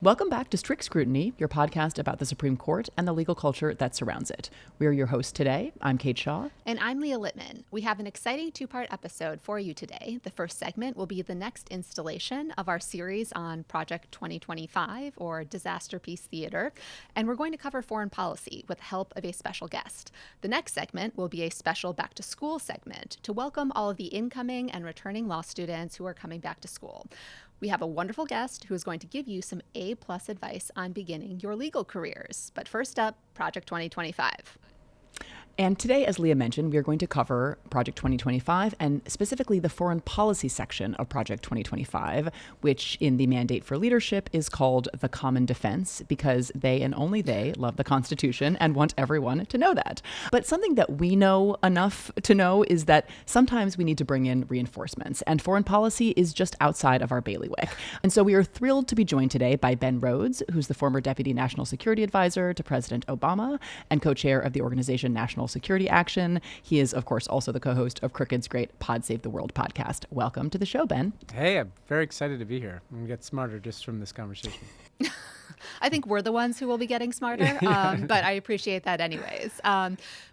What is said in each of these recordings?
Welcome back to Strict Scrutiny, your podcast about the Supreme Court and the legal culture that surrounds it. We're your hosts today. I'm Kate Shaw. And I'm Leah Litman. We have an exciting two-part episode for you today. The first segment will be the next installation of our series on Project 2025, or Disaster Peace Theater, and we're going to cover foreign policy with the help of a special guest. The next segment will be a special back-to-school segment to welcome all of the incoming and returning law students who are coming back to school. We have a wonderful guest who is going to give you some A-plus advice on beginning your legal careers. But first up, Project 2025. And today, as Leah mentioned, we are going to cover Project 2025 and specifically the foreign policy section of Project 2025, which in the mandate for leadership is called the Common Defense, because they and only they love the Constitution and want everyone to know that. But something that we know enough to know is that sometimes we need to bring in reinforcements, and foreign policy is just outside of our bailiwick. And so we are thrilled to be joined today by Ben Rhodes, who's the former Deputy National Security Advisor to President Obama and co-chair of the organization National Security Action. He is, of course, also the co-host of Crooked's great Pod Save the World podcast. Welcome to the show, Ben. Hey, I'm very excited to be here. I'm going to get smarter just from this conversation. I think we're the ones who will be getting smarter, but I appreciate that anyways.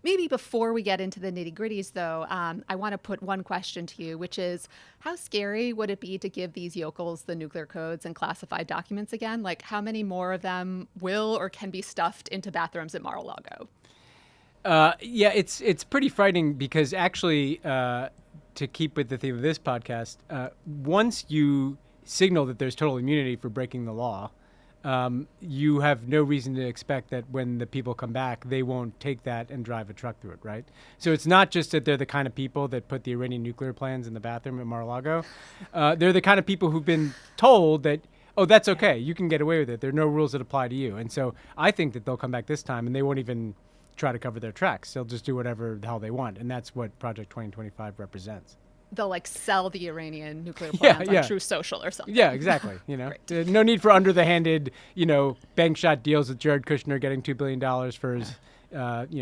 Maybe before we get into the nitty-gritties, though, I want to put one question to you, which is, how scary would it be to give these yokels the nuclear codes and classified documents again? Like, how many more of them will or can be stuffed into bathrooms at Mar-a-Lago? Yeah, it's pretty frightening because actually, to keep with the theme of this podcast, once you signal that there's total immunity for breaking the law, you have no reason to expect that when the people come back, they won't take that and drive a truck through it, right? So it's not just that they're the kind of people that put the Iranian nuclear plans in the bathroom at Mar-a-Lago. They're the kind of people who've been told that, oh, that's okay, you can get away with it. There are no rules that apply to you. And so I think that they'll come back this time and they won't even try to cover their tracks. They'll just do whatever the hell they want. And that's what Project 2025 represents. They'll sell the Iranian nuclear plans on True Social or something. Yeah, exactly. No need for underhanded, bank shot deals with Jared Kushner getting $2 billion for his,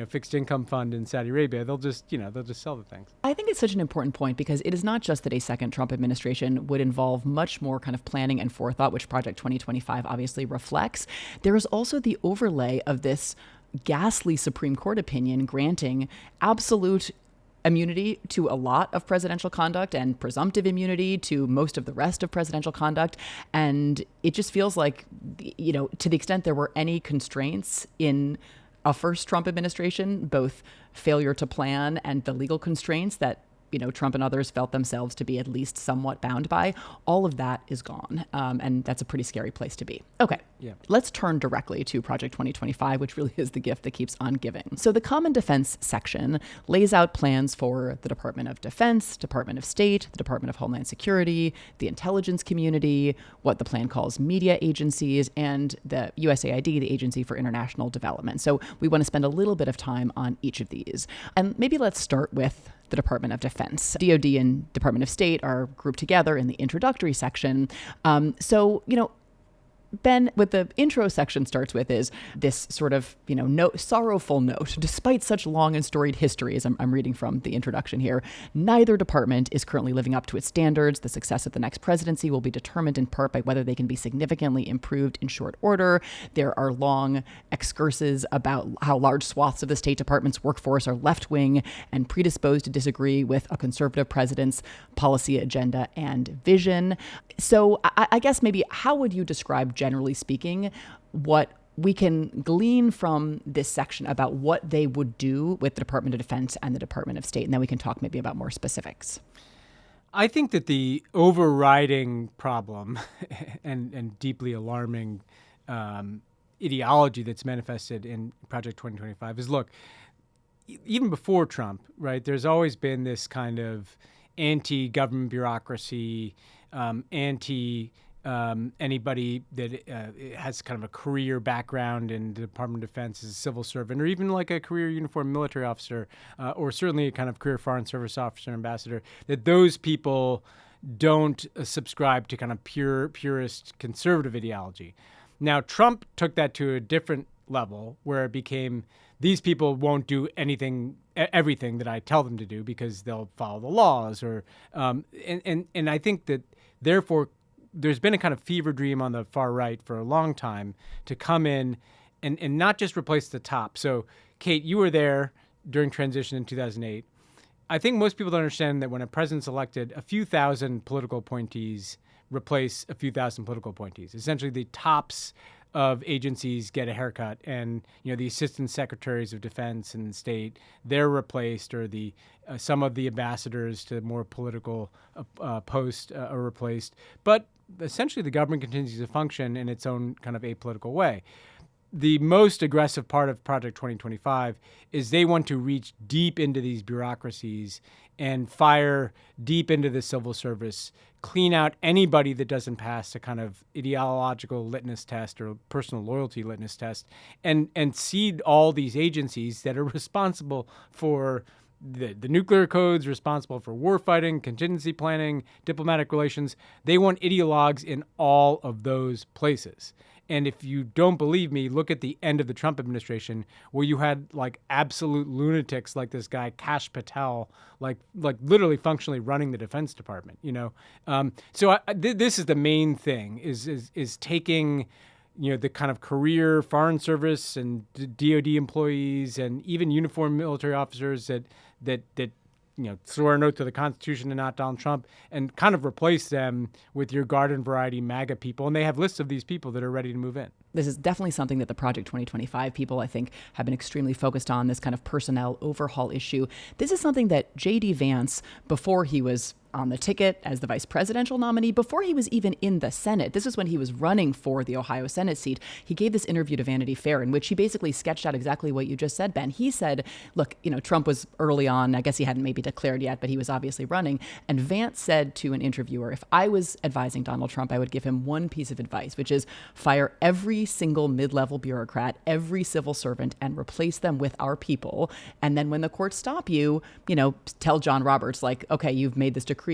fixed income fund in Saudi Arabia. They'll just sell the things. I think it's such an important point because it is not just that a second Trump administration would involve much more kind of planning and forethought, which Project 2025 obviously reflects. There is also the overlay of this ghastly Supreme Court opinion granting absolute immunity to a lot of presidential conduct and presumptive immunity to most of the rest of presidential conduct. And it just feels like, to the extent there were any constraints in a first Trump administration, both failure to plan and the legal constraints that Trump and others felt themselves to be at least somewhat bound by, all of that is gone. And that's a pretty scary place to be. Okay, Let's turn directly to Project 2025, which really is the gift that keeps on giving. So the Common Defense section lays out plans for the Department of Defense, Department of State, the Department of Homeland Security, the intelligence community, what the plan calls media agencies, and the USAID, the Agency for International Development. So we want to spend a little bit of time on each of these. And maybe let's start with the Department of Defense. DOD and Department of State are grouped together in the introductory section. Ben, what the intro section starts with is this sort of, sorrowful note. Despite such long and storied history, as I'm reading from the introduction here, neither department is currently living up to its standards. The success of the next presidency will be determined in part by whether they can be significantly improved in short order. There are long excursus about how large swaths of the State Department's workforce are left-wing and predisposed to disagree with a conservative president's policy agenda and vision. So I guess maybe how would you describe, generally speaking, what we can glean from this section about what they would do with the Department of Defense and the Department of State? And then we can talk maybe about more specifics. I think that the overriding problem and deeply alarming ideology that's manifested in Project 2025 is, look, even before Trump, right, there's always been this kind of anti-government bureaucracy, anybody that has kind of a career background in the Department of Defense as a civil servant, or even like a career uniformed military officer, or certainly a kind of career foreign service officer, ambassador, that those people don't subscribe to kind of purist conservative ideology. Now, Trump took that to a different level where it became these people won't do everything that I tell them to do because they'll follow the laws, or and I think that therefore there's been a kind of fever dream on the far right for a long time to come in and not just replace the top. So, Kate, you were there during transition in 2008. I think most people don't understand that when a president's elected, a few thousand political appointees replace a few thousand political appointees. Essentially, the tops of agencies get a haircut, and the assistant secretaries of defense and state, they're replaced, or the some of the ambassadors to more political posts are replaced. But essentially, the government continues to function in its own kind of apolitical way. The most aggressive part of Project 2025 is they want to reach deep into these bureaucracies and fire deep into the civil service, clean out anybody that doesn't pass a kind of ideological litmus test or personal loyalty litmus test, and seed all these agencies that are responsible for the nuclear codes, responsible for war fighting, contingency planning, diplomatic relations. They want ideologues in all of those places. And if you don't believe me, look at the end of the Trump administration, where you had like absolute lunatics like this guy Kash Patel, like literally functionally running the Defense Department. So this is the main thing: is taking the kind of career Foreign Service and DoD employees and even uniformed military officers that swore an oath to the Constitution and not Donald Trump, and kind of replace them with your garden variety MAGA people. And they have lists of these people that are ready to move in. This is definitely something that the Project 2025 people, I think, have been extremely focused on, this kind of personnel overhaul issue. This is something that J.D. Vance, before he was on the ticket as the vice presidential nominee, before he was even in the Senate, this is when he was running for the Ohio Senate seat, he gave this interview to Vanity Fair in which he basically sketched out exactly what you just said, Ben. He said, look, Trump was early on, I guess he hadn't maybe declared yet, but he was obviously running. And Vance said to an interviewer, if I was advising Donald Trump, I would give him one piece of advice, which is fire every single mid-level bureaucrat, every civil servant, and replace them with our people. And then when the courts stop you, tell John Roberts, like, okay, you've made this decree,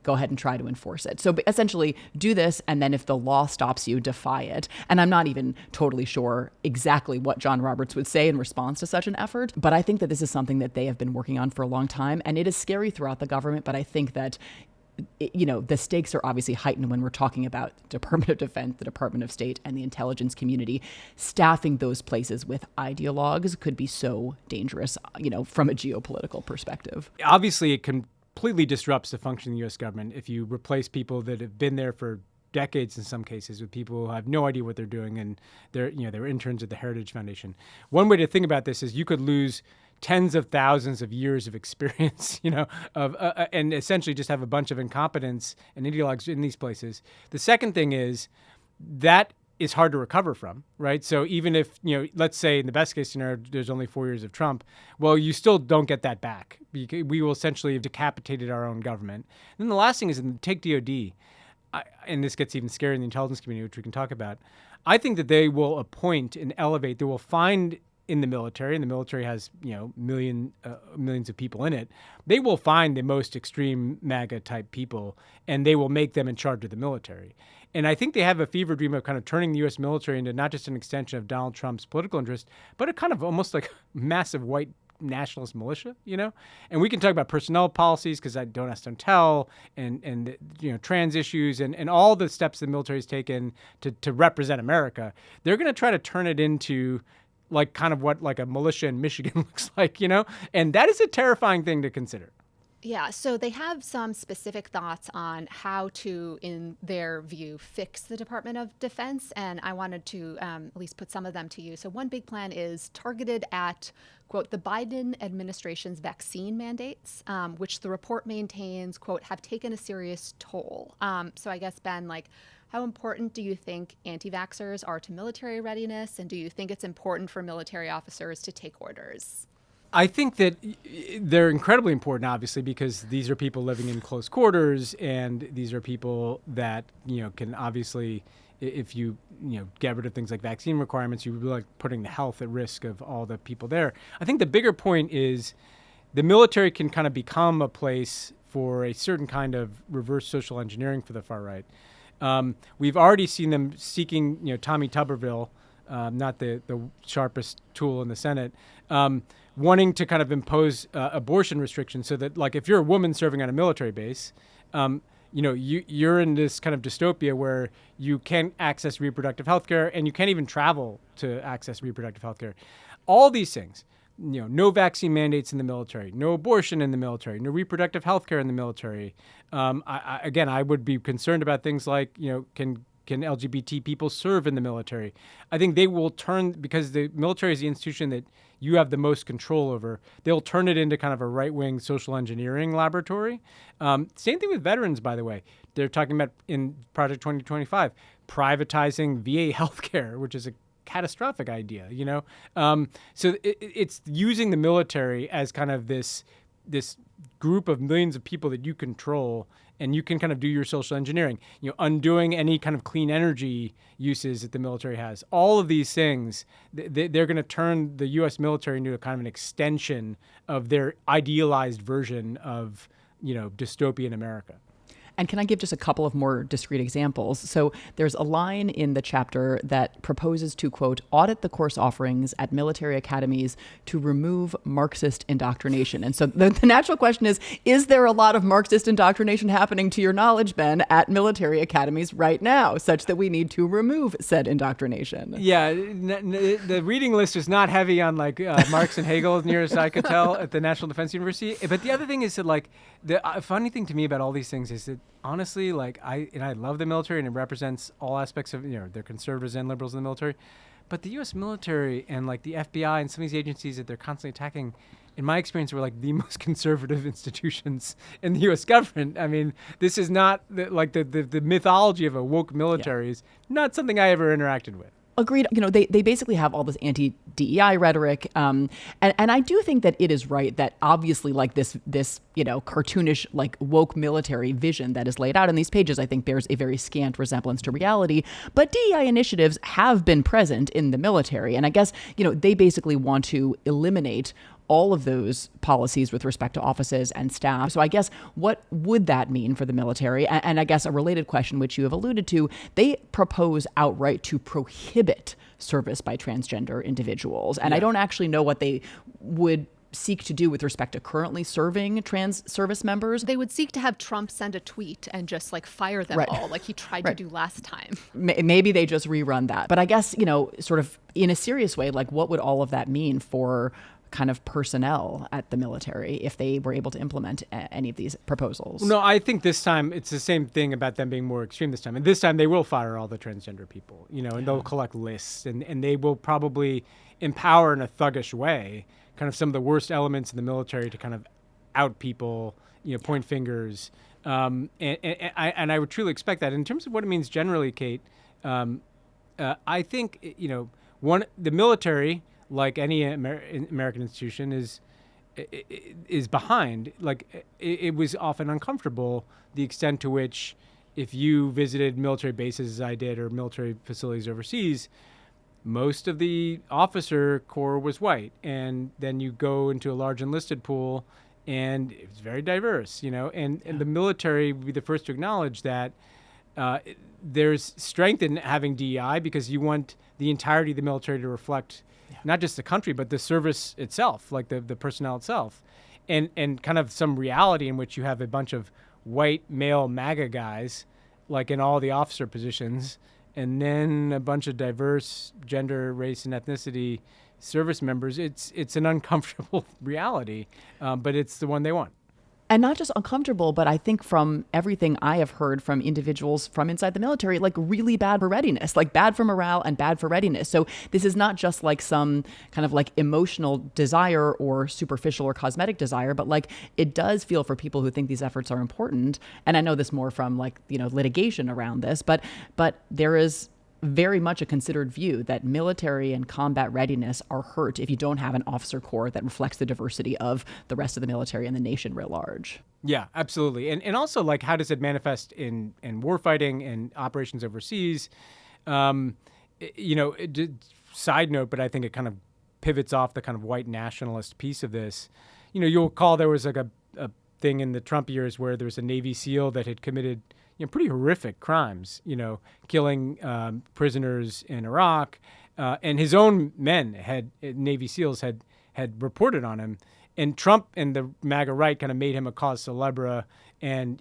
go ahead and try to enforce it. So essentially do this, and then if the law stops you, defy it. And I'm not even totally sure exactly what John Roberts would say in response to such an effort, but I think that this is something that they have been working on for a long time, and it is scary throughout the government, but I think that the stakes are obviously heightened when we're talking about Department of Defense, the Department of State, and the intelligence community. Staffing those places with ideologues could be so dangerous, from a geopolitical perspective. Obviously, it completely disrupts the function of the U.S. government if you replace people that have been there for decades in some cases with people who have no idea what they're doing, and they're interns at the Heritage Foundation. One way to think about this is you could lose tens of thousands of years of experience, and essentially just have a bunch of incompetence and ideologues in these places. The second thing is that is hard to recover from, right? So even if, let's say in the best case scenario, there's only 4 years of Trump, well, you still don't get that back. We will essentially have decapitated our own government. And then the last thing is, take DoD, and this gets even scarier in the intelligence community, which we can talk about. I think that they will appoint and elevate, they will find in the military, and the military has millions of people in it, they will find the most extreme MAGA type people, and they will make them in charge of the military. And I think they have a fever dream of kind of turning the U.S. military into not just an extension of Donald Trump's political interest, but a kind of almost like massive white nationalist militia, And we can talk about personnel policies, because I don't ask, don't tell, and trans issues, and all the steps the military has taken to represent America. They're going to try to turn it into like kind of what like a militia in Michigan looks like, and that is a terrifying thing to consider. Yeah, so they have some specific thoughts on how to, in their view, fix the Department of Defense, and I wanted to at least put some of them to you. So one big plan is targeted at, quote, the Biden administration's vaccine mandates, which the report maintains, quote, have taken a serious toll. So I guess, Ben, how important do you think anti-vaxxers are to military readiness, and do you think it's important for military officers to take orders? I think that they're incredibly important, obviously, because these are people living in close quarters, and these are people that, can obviously, if you, get rid of things like vaccine requirements, you would be like putting the health at risk of all the people there. I think the bigger point is the military can kind of become a place for a certain kind of reverse social engineering for the far right. We've already seen them seeking, Tommy Tuberville, not the sharpest tool in the Senate, wanting to kind of impose abortion restrictions so that, like, if you're a woman serving on a military base, you're in this kind of dystopia where you can't access reproductive health care and you can't even travel to access reproductive health care. All these things, no vaccine mandates in the military, no abortion in the military, no reproductive health care in the military. I would be concerned about things like, can LGBT people serve in the military? I think they will turn, because the military is the institution that you have the most control over, they'll turn it into kind of a right-wing social engineering laboratory. Same thing with veterans, by the way. They're talking about in Project 2025, privatizing VA healthcare, which is a catastrophic idea, So it's using the military as kind of this group of millions of people that you control, and you can kind of do your social engineering, undoing any kind of clean energy uses that the military has. All of these things, they're going to turn the U.S. military into a kind of an extension of their idealized version of, dystopian America. And can I give just a couple of more discrete examples? So there's a line in the chapter that proposes to, quote, audit the course offerings at military academies to remove Marxist indoctrination. And so the natural question is there a lot of Marxist indoctrination happening, to your knowledge, Ben, at military academies right now, such that we need to remove said indoctrination? Yeah, the reading list is not heavy on Marx and Hegel, near as I could tell, at the National Defense University. But the other thing is that the funny thing to me about all these things is that, honestly, I love the military, and it represents all aspects of, they're conservatives and liberals in the military. But the U.S. military and the FBI and some of these agencies that they're constantly attacking, in my experience, were the most conservative institutions in the U.S. government. I mean, this is not the mythology of a woke military is not something I ever interacted with. Agreed. They basically have all this anti-DEI rhetoric. And I do think that it is right that obviously this cartoonish, woke military vision that is laid out in these pages, I think bears a very scant resemblance to reality. But DEI initiatives have been present in the military. And I guess, they basically want to eliminate all of those policies with respect to offices and staff. So I guess what would that mean for the military? And I guess a related question, which you have alluded to, they propose outright to prohibit service by transgender individuals. And I don't actually know what they would seek to do with respect to currently serving trans service members. They would seek to have Trump send a tweet and just fire them all like he tried to do last time. Maybe they just rerun that. But I guess, sort of in a serious way, what would all of that mean for kind of personnel at the military if they were able to implement any of these proposals? No, I think this time it's the same thing about them being more extreme this time. And this time they will fire all the transgender people, and they'll collect lists, and they will probably empower in a thuggish way kind of some of the worst elements in the military to kind of out people, point fingers. And I would truly expect that. In terms of what it means generally, Kate, I think, the military, like any American institution, is behind. It was often uncomfortable, the extent to which, if you visited military bases, as I did, or military facilities overseas, most of the officer corps was white. And then you go into a large enlisted pool, and it's very diverse, and the military would be the first to acknowledge that there's strength in having DEI, because you want the entirety of the military to reflect not just the country, but the service itself, the personnel itself, and kind of some reality in which you have a bunch of white male MAGA guys, in all the officer positions, and then a bunch of diverse gender, race, and ethnicity service members. It's an uncomfortable reality, but it's the one they want. And not just uncomfortable, but I think from everything I have heard from individuals from inside the military, really bad for readiness, bad for morale and bad for readiness. So this is not just some kind of emotional desire or superficial or cosmetic desire, but it does feel for people who think these efforts are important. And I know this more from litigation around this, but there is very much a considered view that military and combat readiness are hurt if you don't have an officer corps that reflects the diversity of the rest of the military and the nation writ large. Yeah, absolutely. And also, how does it manifest in warfighting and operations overseas? Side note, but I think it kind of pivots off the kind of white nationalist piece of this. You'll recall there was a thing in the Trump years where there was a Navy SEAL that had committed pretty horrific crimes, killing prisoners in Iraq, and his own men Navy SEALs had reported on him, And Trump and the MAGA right kind of made him a cause célèbre, and,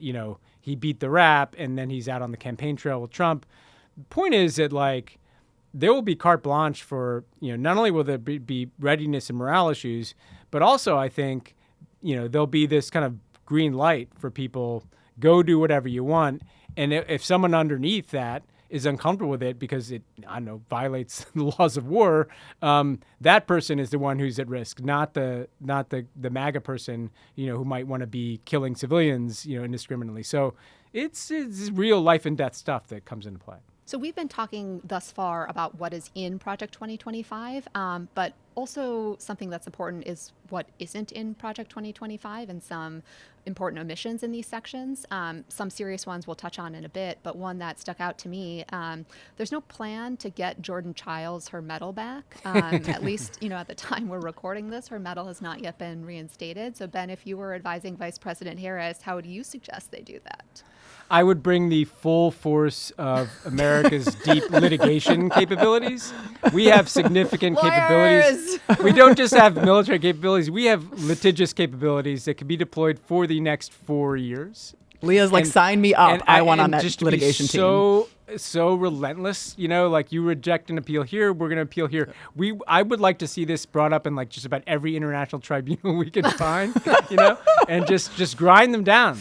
he beat the rap, and then he's out on the campaign trail with Trump. The point is that, there will be carte blanche for, not only will there be readiness and morale issues, but also I think, there'll be this kind of green light for people, go do whatever you want. And if someone underneath that is uncomfortable with it because it, violates the laws of war, that person is the one who's at risk, not the MAGA person, who might want to be killing civilians, indiscriminately. So it's real life and death stuff that comes into play. So we've been talking thus far about what is in Project 2025, but also something that's important is what isn't in Project 2025 and some important omissions in these sections. Some serious ones we'll touch on in a bit, but one that stuck out to me, there's no plan to get Jordan Childs her medal back. At least, at the time we're recording this, her medal has not yet been reinstated. So Ben, if you were advising Vice President Harris, how would you suggest they do that? I would bring the full force of America's deep litigation capabilities. We have significant capabilities. We don't just have military capabilities. We have litigious capabilities that can be deployed for the next 4 years. Leah's sign me up. I want on that litigation team. So relentless, you reject an appeal here, we're going to appeal here. I would like to see this brought up in just about every international tribunal we can find, and just grind them down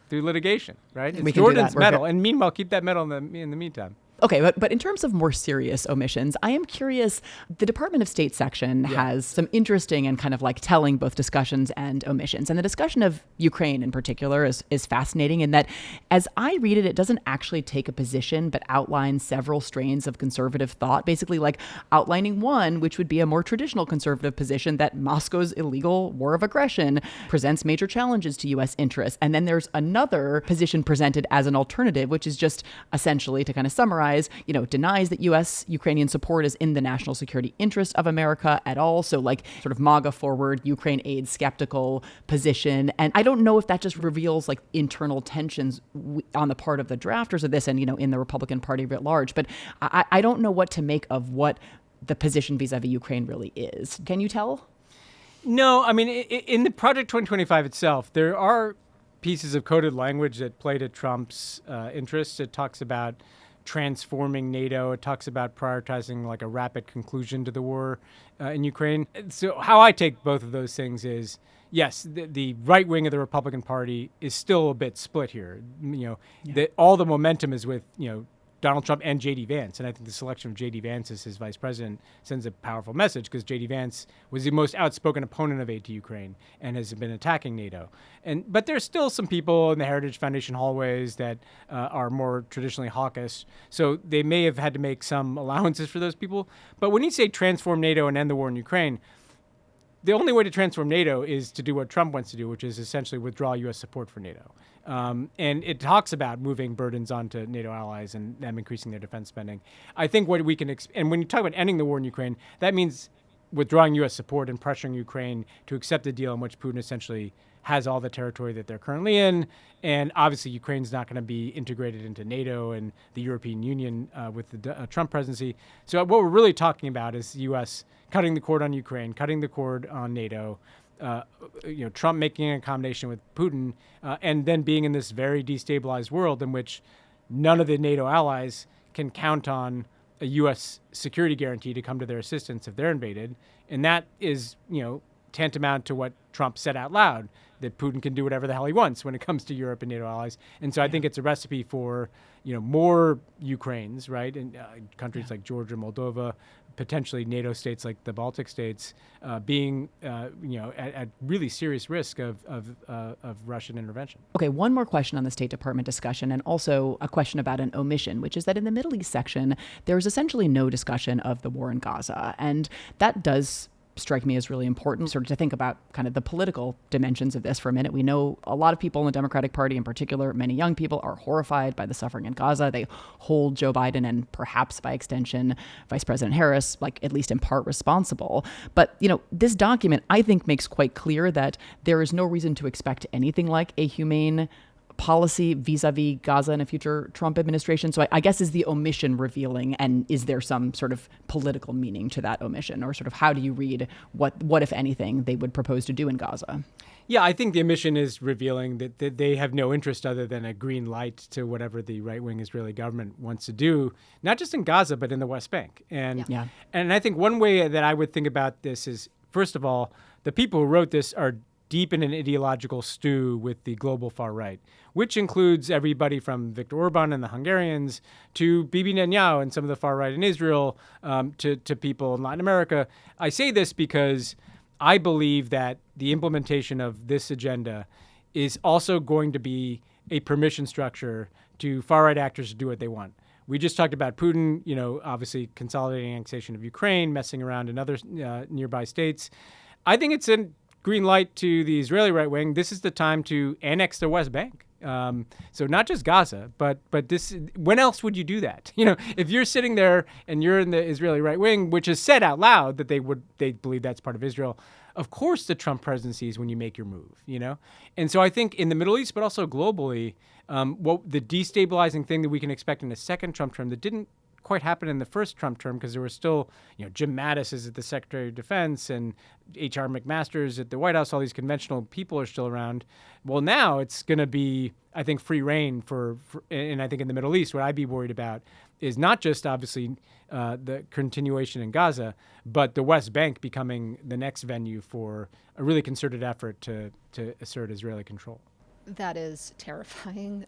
through litigation, right? It's Jordan's medal, and meanwhile, keep that medal in the meantime. Okay, but in terms of more serious omissions, I am curious, the Department of State section has some interesting and kind of telling both discussions and omissions. And the discussion of Ukraine in particular is fascinating in that, as I read it, it doesn't actually take a position, but outlines several strains of conservative thought, basically outlining one, which would be a more traditional conservative position that Moscow's illegal war of aggression presents major challenges to U.S. interests. And then there's another position presented as an alternative, which is just essentially, to kind of summarize, denies that U.S. Ukrainian support is in the national security interest of America at all. So sort of MAGA forward, Ukraine aid skeptical position. And I don't know if that just reveals internal tensions on the part of the drafters of this and, in the Republican Party writ large. But I don't know what to make of what the position vis-a-vis Ukraine really is. Can you tell? No, I mean, in the Project 2025 itself, there are pieces of coded language that play to Trump's interests. It talks about transforming NATO. It talks about prioritizing a rapid conclusion to the war in Ukraine. So how I take both of those things is, yes, the right wing of the Republican Party is still a bit split here. All the momentum is with, Donald Trump and J.D. Vance. And I think the selection of J.D. Vance as his vice president sends a powerful message because J.D. Vance was the most outspoken opponent of aid to Ukraine and has been attacking NATO. But there's still some people in the Heritage Foundation hallways that are more traditionally hawkish. So they may have had to make some allowances for those people. But when you say transform NATO and end the war in Ukraine, the only way to transform NATO is to do what Trump wants to do, which is essentially withdraw U.S. support for NATO. And it talks about moving burdens onto NATO allies and them increasing their defense spending. I think what we can and when you talk about ending the war in Ukraine, that means withdrawing U.S. support and pressuring Ukraine to accept a deal in which Putin essentially has all the territory that they're currently in. And obviously, Ukraine's not going to be integrated into NATO and the European Union with the Trump presidency. So what we're really talking about is the U.S. cutting the cord on Ukraine, cutting the cord on NATO, Trump making an accommodation with Putin, and then being in this very destabilized world in which none of the NATO allies can count on a U.S. security guarantee to come to their assistance if they're invaded. And that is, tantamount to what Trump said out loud, that Putin can do whatever the hell he wants when it comes to Europe and NATO allies. And so I think it's a recipe for, more Ukraines, right? And countries like Georgia, Moldova, potentially NATO states like the Baltic states being, at really serious risk of Russian intervention. Okay, one more question on the State Department discussion, and also a question about an omission, which is that in the Middle East section, there's essentially no discussion of the war in Gaza. And that does strike me as really important, sort of to think about kind of the political dimensions of this for a minute. We know a lot of people in the Democratic Party, in particular, many young people, are horrified by the suffering in Gaza. They hold Joe Biden and perhaps by extension Vice President Harris, at least in part, responsible. But, this document, I think, makes quite clear that there is no reason to expect anything like a humane policy vis-a-vis Gaza in a future Trump administration? So I guess, is the omission revealing, and is there some sort of political meaning to that omission, or sort of how do you read what if anything, they would propose to do in Gaza? Yeah, I think the omission is revealing that they have no interest other than a green light to whatever the right-wing Israeli government wants to do, not just in Gaza, but in the West Bank. And I think one way that I would think about this is, first of all, the people who wrote this are deep in an ideological stew with the global far right, which includes everybody from Viktor Orban and the Hungarians to Bibi Netanyahu and some of the far right in Israel, to people in Latin America. I say this because I believe that the implementation of this agenda is also going to be a permission structure to far-right actors to do what they want. We just talked about Putin, obviously consolidating annexation of Ukraine, messing around in other nearby states. I think it's a green light to the Israeli right wing. This is the time to annex the West Bank. So not just Gaza, but this. When else would you do that? If you're sitting there and you're in the Israeli right wing, which has said out loud that they believe that's part of Israel. Of course, the Trump presidency is when you make your move. And so I think in the Middle East, but also globally, what the destabilizing thing that we can expect in a second Trump term that didn't quite happen in the first Trump term, because there was still, Jim Mattis is at the Secretary of Defense and H.R. McMaster's at the White House. All these conventional people are still around. Well, now it's going to be, I think, free reign and I think in the Middle East, what I'd be worried about is not just obviously the continuation in Gaza, but the West Bank becoming the next venue for a really concerted effort to assert Israeli control. That is terrifying.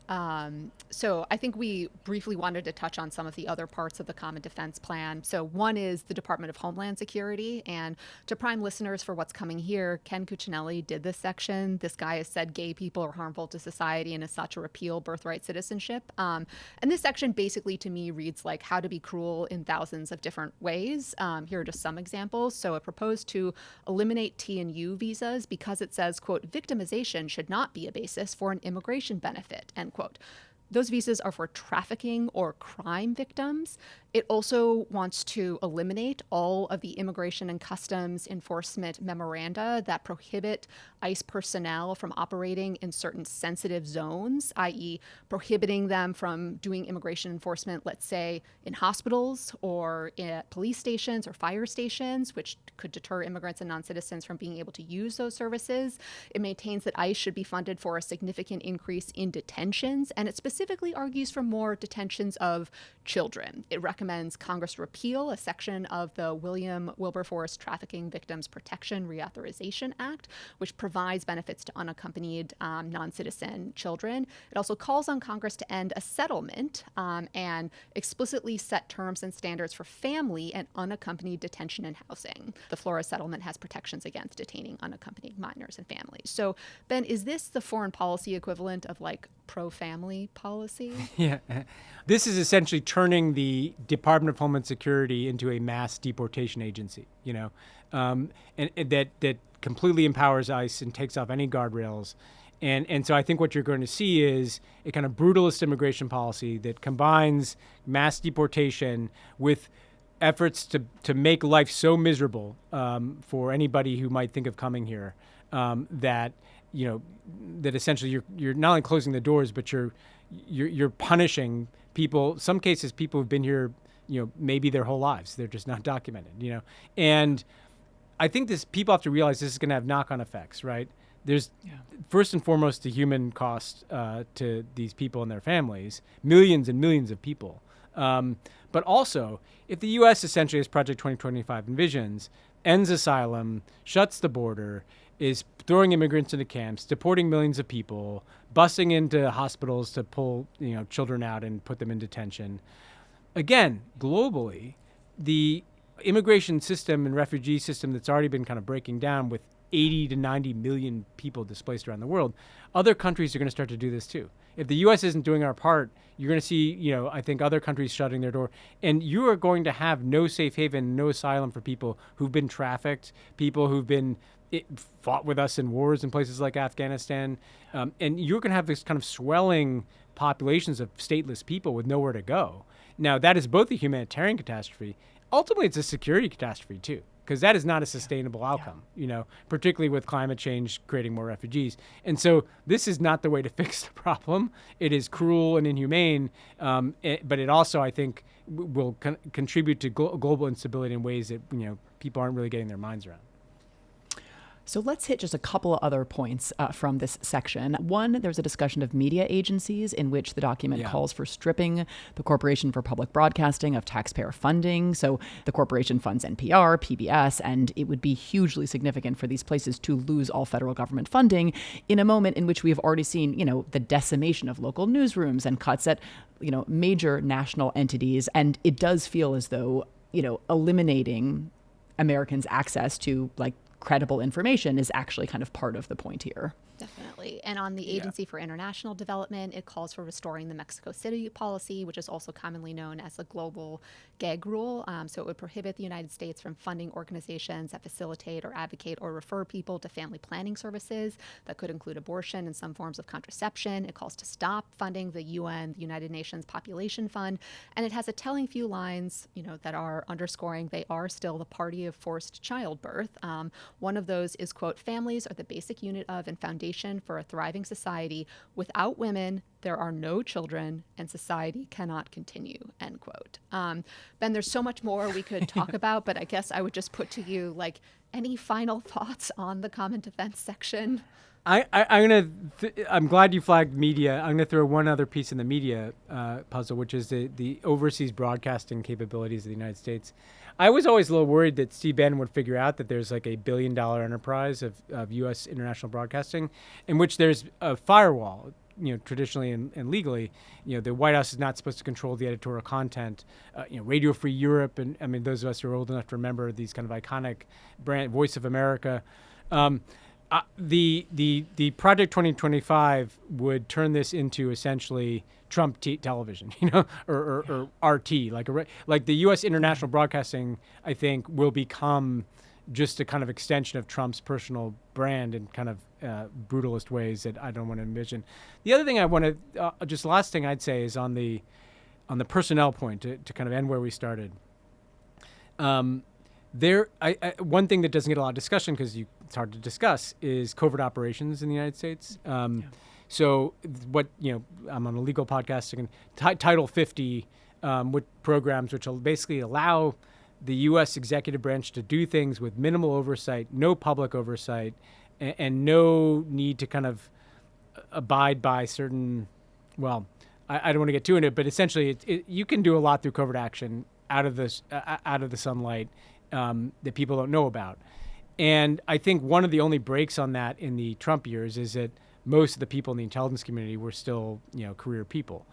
So I think we briefly wanted to touch on some of the other parts of the Common Defense Plan. So one is the Department of Homeland Security. And to prime listeners for what's coming here, Ken Cuccinelli did this section. This guy has said gay people are harmful to society and as such a repeal birthright citizenship. And this section basically to me reads like how to be cruel in thousands of different ways. Here are just some examples. So it proposed to eliminate T and U visas because it says, quote, victimization should not be a basis for an immigration benefit, end quote. Those visas are for trafficking or crime victims. It also wants to eliminate all of the immigration and customs enforcement memoranda that prohibit ICE personnel from operating in certain sensitive zones, i.e. prohibiting them from doing immigration enforcement, let's say, in hospitals or at police stations or fire stations, which could deter immigrants and non-citizens from being able to use those services. It maintains that ICE should be funded for a significant increase in detentions, and it specifically argues for more detentions of children. It recommends Congress repeal a section of the William Wilberforce Trafficking Victims Protection Reauthorization Act, which provides benefits to unaccompanied non-citizen children. It also calls on Congress to end a settlement and explicitly set terms and standards for family and unaccompanied detention and housing. The Flores settlement has protections against detaining unaccompanied minors and families. So, Ben, is this the foreign policy equivalent of like pro-family policy? Yeah. This is essentially turning the Department of Homeland Security into a mass deportation agency, and that completely empowers ICE and takes off any guardrails. And so I think what you're going to see is a kind of brutalist immigration policy that combines mass deportation with efforts to make life so miserable for anybody who might think of coming here that essentially you're not only closing the doors, but you're punishing people. Some cases, people who've been here, maybe their whole lives. They're just not documented. And I think people have to realize this is going to have knock-on effects, right? There's first and foremost the human cost to these people and their families, millions and millions of people. But also, if the U.S. essentially, as Project 2025 envisions, ends asylum, shuts the border, is throwing immigrants into camps, deporting millions of people, busing into hospitals to pull children out and put them in detention. Again, globally, the immigration system and refugee system that's already been kind of breaking down with 80 to 90 million people displaced around the world, other countries are going to start to do this too. If the U.S. isn't doing our part, you're going to see, I think other countries shutting their door, and you are going to have no safe haven, no asylum for people who've been trafficked, people who've been fought with us in wars in places like Afghanistan, and you're going to have this kind of swelling populations of stateless people with nowhere to go. Now, that is both a humanitarian catastrophe. ultimately it's a security catastrophe too, because that is not a sustainable outcome, particularly with climate change creating more refugees. And so this is not the way to fix the problem. It is cruel and inhumane, but it also, I think, will contribute to global instability in ways that, people aren't really getting their minds around. So let's hit just a couple of other points from this section. One, there's a discussion of media agencies in which the document calls for stripping the Corporation for Public Broadcasting of taxpayer funding. So the corporation funds NPR, PBS, and it would be hugely significant for these places to lose all federal government funding in a moment in which we have already seen, the decimation of local newsrooms and cuts at, major national entities. And it does feel as though, eliminating Americans' access to credible information is actually kind of part of the point here. Definitely. And on the Agency for International Development, it calls for restoring the Mexico City policy, which is also commonly known as the global gag rule. So it would prohibit the United States from funding organizations that facilitate or advocate or refer people to family planning services that could include abortion and some forms of contraception. It calls to stop funding the UN, the United Nations Population Fund. And it has a telling few lines, that are underscoring they are still the party of forced childbirth. One of those is, quote, "Families are the basic unit of and foundation for a thriving society. Without women, there are no children and society cannot continue," end quote. Ben, there's so much more we could talk about, but I guess I would just put to you, any final thoughts on the common defense section? I'm glad you flagged media. I'm gonna throw one other piece in the media puzzle, which is the overseas broadcasting capabilities of the United States. I was always a little worried that Steve Bannon would figure out that there's a $1 billion enterprise of U.S. international broadcasting in which there's a firewall, traditionally and legally. The White House is not supposed to control the editorial content. Radio Free Europe, and I mean, those of us who are old enough to remember these kind of iconic brand, Voice of America. The Project 2025 would turn this into essentially Trump television, or RT, like the U.S. international broadcasting, I think, will become just a kind of extension of Trump's personal brand in kind of brutalist ways that I don't want to envision. The other thing I want to, just last thing I'd say is on the personnel point to kind of end where we started. One thing that doesn't get a lot of discussion because it's hard to discuss is covert operations in the United States. So what, I'm on a legal podcast, and Title 50 with programs which will basically allow the U.S. executive branch to do things with minimal oversight, no public oversight, and no need to kind of abide by certain, I don't want to get too into it, but essentially you can do a lot through covert action out of the sunlight that people don't know about. And I think one of the only breaks on that in the Trump years is that most of the people in the intelligence community were still, career people.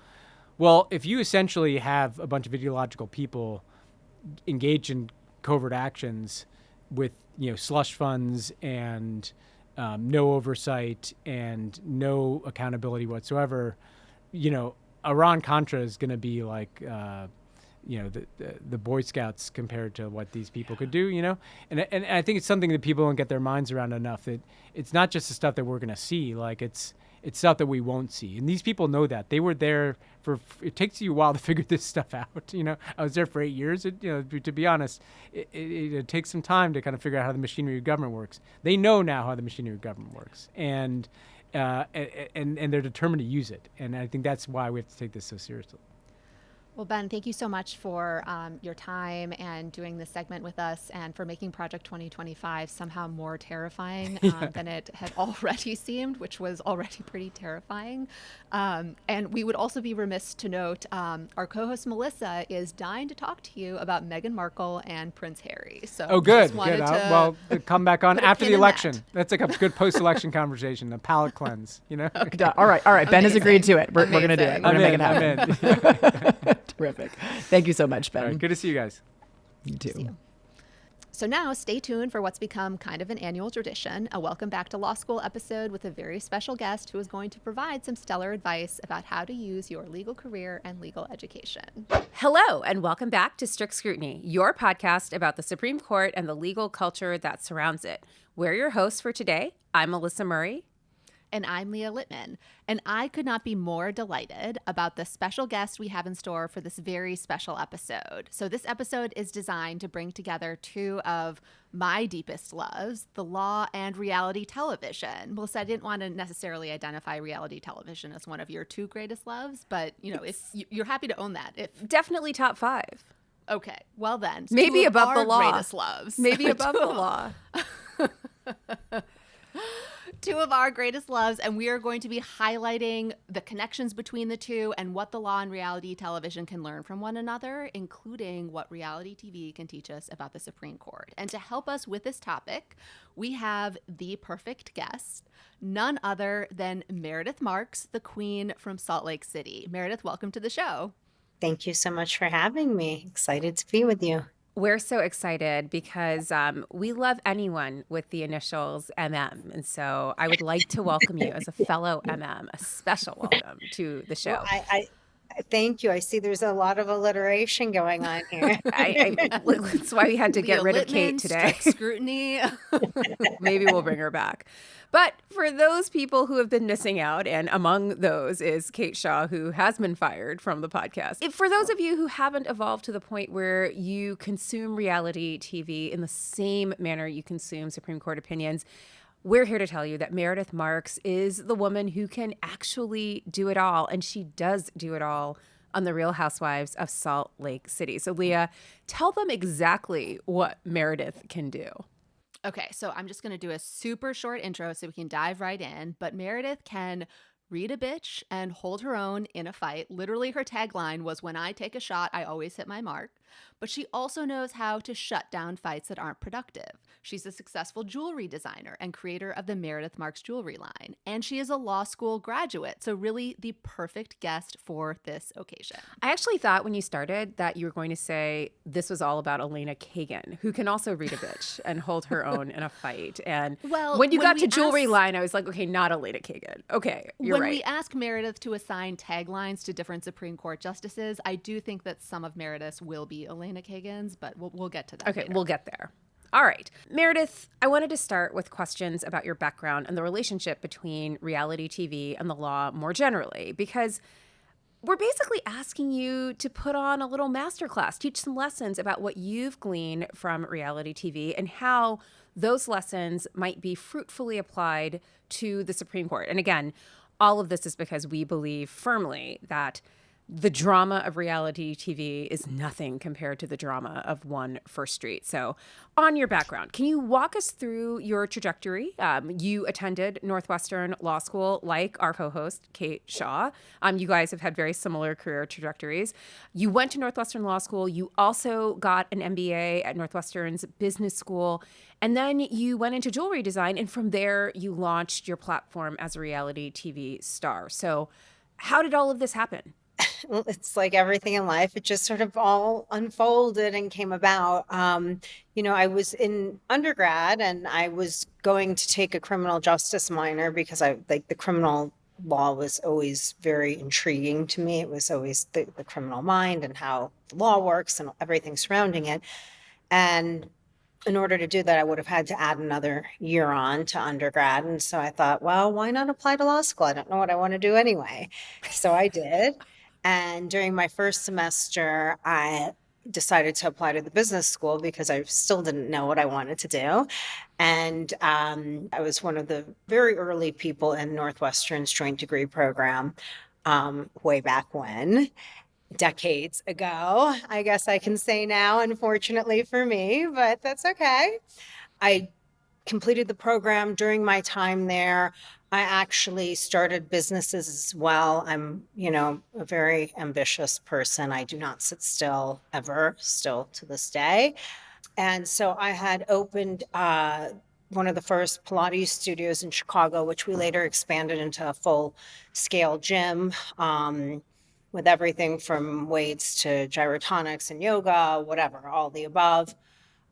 Well, if you essentially have a bunch of ideological people engaged in covert actions with, slush funds and no oversight and no accountability whatsoever, Iran-Contra is going to be like, the Boy Scouts compared to what these people could do, and I think it's something that people don't get their minds around enough, that it's not just the stuff that we're going to see, it's stuff that we won't see. And these people know that. They were there it takes you a while to figure this stuff out. I was there for 8 years. To be honest, it takes some time to kind of figure out how the machinery of government works. They know now how the machinery of government works. And they're determined to use it. And I think that's why we have to take this so seriously. Well, Ben, thank you so much for your time and doing this segment with us, and for making Project 2025 somehow more terrifying than it had already seemed, which was already pretty terrifying. And we would also be remiss to note our co-host Melissa is dying to talk to you about Meghan Markle and Prince Harry. So good. Well, come back on after the election. That's like a good post-election conversation, a palate cleanse. All right. Ben has agreed to it. We're going to do it. We're going to make it happen. Terrific. Thank you so much, Ben. All right, good to see you guys. You too. So now stay tuned for what's become kind of an annual tradition, a Welcome Back to Law School episode with a very special guest who is going to provide some stellar advice about how to use your legal career and legal education. Hello, and welcome back to Strict Scrutiny, your podcast about the Supreme Court and the legal culture that surrounds it. We're your hosts for today. I'm Melissa Murray. And I'm Leah Litman. And I could not be more delighted about the special guest we have in store for this very special episode. So this episode is designed to bring together two of my deepest loves, the law and reality television. Melissa, I didn't want to necessarily identify reality television as one of your two greatest loves, but if you're happy to own that. Definitely top 5. Okay, well then. Maybe above the law. Greatest loves. Maybe above the law. Two of our greatest loves, and we are going to be highlighting the connections between the two and what the law and reality television can learn from one another, including what reality TV can teach us about the Supreme Court. And to help us with this topic, we have the perfect guest, none other than Meredith Marks, the queen from Salt Lake City. Meredith, welcome to the show. Thank you so much for having me. Excited to be with you. We're so excited because we love anyone with the initials MM. And so I would like to welcome you as a fellow MM, a special welcome to the show. Well, I thank you. I see there's a lot of alliteration going on here. That's why we had to get rid of Kate today. Scrutiny. Maybe we'll bring her back. But for those people who have been missing out, and among those is Kate Shaw, who has been fired from the podcast. For those of you who haven't evolved to the point where you consume reality TV in the same manner you consume Supreme Court opinions, we're here to tell you that Meredith Marks is the woman who can actually do it all. And she does do it all on The Real Housewives of Salt Lake City. So Leah, tell them exactly what Meredith can do. Okay, so I'm just going to do a super short intro so we can dive right in. But Meredith can read a bitch and hold her own in a fight. Literally, her tagline was, "When I take a shot, I always hit my mark." But she also knows how to shut down fights that aren't productive. She's a successful jewelry designer and creator of the Meredith Marks jewelry line. And she is a law school graduate, so really the perfect guest for this occasion. I actually thought when you started that you were going to say this was all about Elena Kagan, who can also read a bitch and hold her own in a fight. And when you got to jewelry line, I was like, okay, not Elena Kagan. Okay, you're right. When we ask Meredith to assign taglines to different Supreme Court justices, I do think that some of Meredith's will be Elena Kagan's, but we'll get to that Okay, later. We'll get there. All right. Meredith, I wanted to start with questions about your background and the relationship between reality TV and the law more generally, because we're basically asking you to put on a little masterclass, teach some lessons about what you've gleaned from reality TV and how those lessons might be fruitfully applied to the Supreme Court. And again, all of this is because we believe firmly that the drama of reality TV is nothing compared to the drama of One First Street. So on your background, can you walk us through your trajectory? You attended Northwestern Law School like our co-host, Kate Shaw. You guys have had very similar career trajectories. You went to Northwestern Law School. You also got an MBA at Northwestern's Business School. And then you went into jewelry design. And from there, you launched your platform as a reality TV star. So how did all of this happen? Well, it's like everything in life. It just sort of all unfolded and came about. I was in undergrad and I was going to take a criminal justice minor because the criminal law was always very intriguing to me. It was always the criminal mind and how the law works and everything surrounding it. And in order to do that, I would have had to add another year on to undergrad. And so I thought, well, why not apply to law school? I don't know what I want to do anyway. So I did. And during my first semester, I decided to apply to the business school because I still didn't know what I wanted to do. And I was one of the very early people in Northwestern's joint degree program way back when, decades ago, I guess I can say now, unfortunately for me, but that's okay. I completed the program during my time there. I actually started businesses as well. I'm, a very ambitious person. I do not sit still ever, still to this day. And so I had opened one of the first Pilates studios in Chicago, which we later expanded into a full-scale gym with everything from weights to gyrotonics and yoga, whatever, all the above.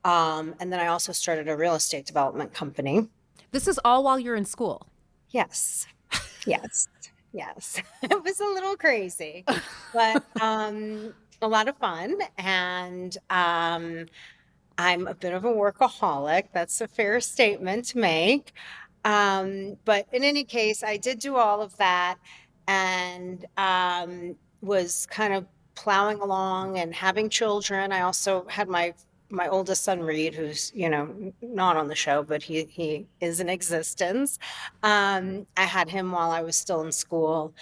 And then I also started a real estate development company. This is all while you're in school. Yes. It was a little crazy, but a lot of fun. And I'm a bit of a workaholic. That's a fair statement to make. But in any case, I did do all of that and was kind of plowing along and having children. I also had my oldest son Reed, who's not on the show, but he is in existence. I had him while I was still in school.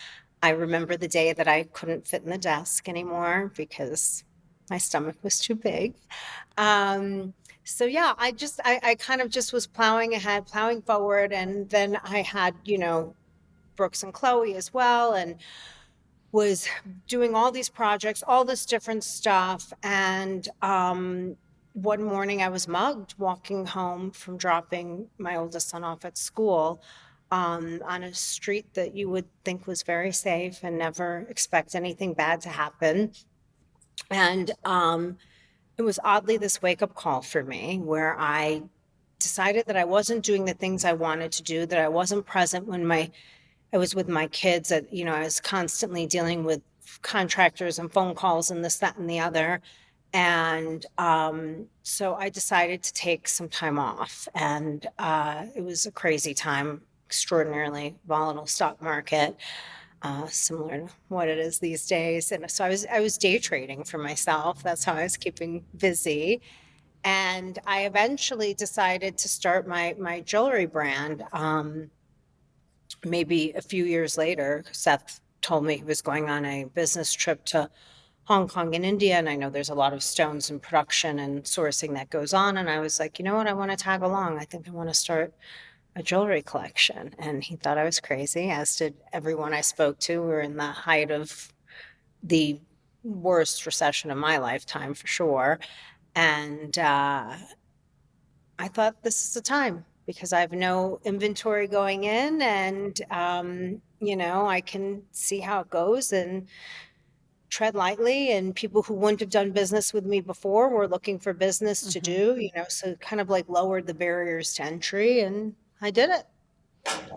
I remember the day that I couldn't fit in the desk anymore because my stomach was too big. So yeah, I kind of just was plowing ahead, plowing forward. And then I had, Brooks and Chloe as well, and was doing all these projects, all this different stuff. And one morning I was mugged walking home from dropping my oldest son off at school on a street that you would think was very safe and never expect anything bad to happen. And it was oddly this wake-up call for me where I decided that I wasn't doing the things I wanted to do, that I wasn't present when I was with my kids, that, I was constantly dealing with contractors and phone calls and this, that, and the other. And so I decided to take some time off. And it was a crazy time, extraordinarily volatile stock market. Similar to what it is these days. And so I was day trading for myself. That's how I was keeping busy. And I eventually decided to start my jewelry brand. Maybe a few years later, Seth told me he was going on a business trip to Hong Kong and India. And I know there's a lot of stones and production and sourcing that goes on. And I was like, you know what? I want to tag along. I think I want to start a jewelry collection. And he thought I was crazy, as did everyone I spoke to. We were in the height of the worst recession of my lifetime, for sure. And I thought, this is the time, because I have no inventory going in, and I can see how it goes and tread lightly. And people who wouldn't have done business with me before were looking for business to do, so kind of like lowered the barriers to entry, and I did it.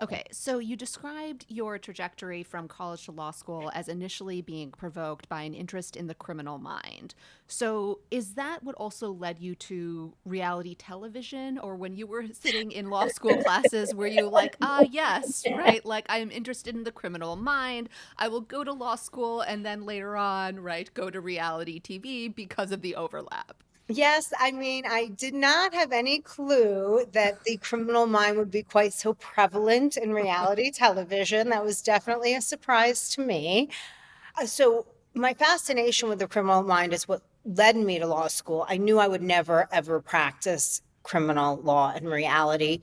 Okay, so you described your trajectory from college to law school as initially being provoked by an interest in the criminal mind. So is that what also led you to reality television? Or when you were sitting in law school classes, were you like, yes, right, like I am interested in the criminal mind, I will go to law school, and then later on, right, go to reality TV because of the overlap? Yes, I mean, I did not have any clue that the criminal mind would be quite so prevalent in reality television. That was definitely a surprise to me. So my fascination with the criminal mind is what led me to law school. I knew I would never, ever practice criminal law in reality,